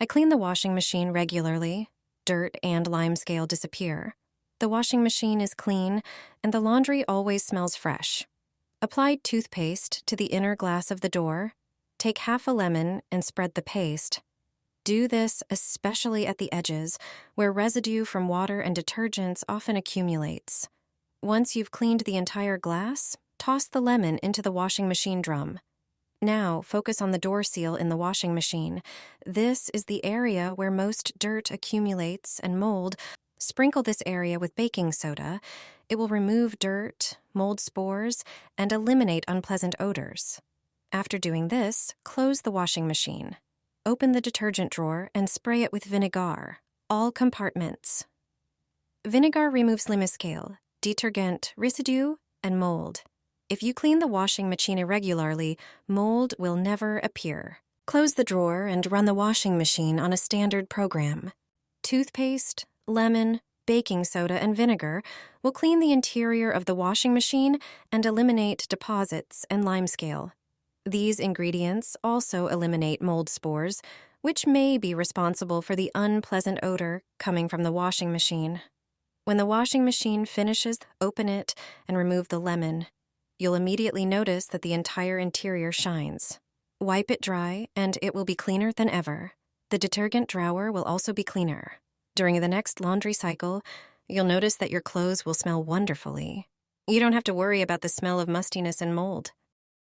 I clean the washing machine regularly. Dirt and limescale disappear. The washing machine is clean, and the laundry always smells fresh. Apply toothpaste to the inner glass of the door. Take half a lemon and spread the paste. Do this especially at the edges, where residue from water and detergents often accumulates. Once you've cleaned the entire glass, toss the lemon into the washing machine drum. Now, focus on the door seal in the washing machine. This is the area where most dirt accumulates and mold. Sprinkle this area with baking soda. It will remove dirt, mold spores, and eliminate unpleasant odors. After doing this, close the washing machine. Open the detergent drawer and spray it with vinegar, all compartments. Vinegar removes limescale, detergent, residue, and mold. If you clean the washing machine irregularly, mold will never appear. Close the drawer and run the washing machine on a standard program. Toothpaste, lemon, baking soda, and vinegar will clean the interior of the washing machine and eliminate deposits and limescale. These ingredients also eliminate mold spores, which may be responsible for the unpleasant odor coming from the washing machine. When the washing machine finishes, open it and remove the lemon. You'll immediately notice that the entire interior shines. Wipe it dry, and it will be cleaner than ever. The detergent drawer will also be cleaner. During the next laundry cycle, you'll notice that your clothes will smell wonderfully. You don't have to worry about the smell of mustiness and mold.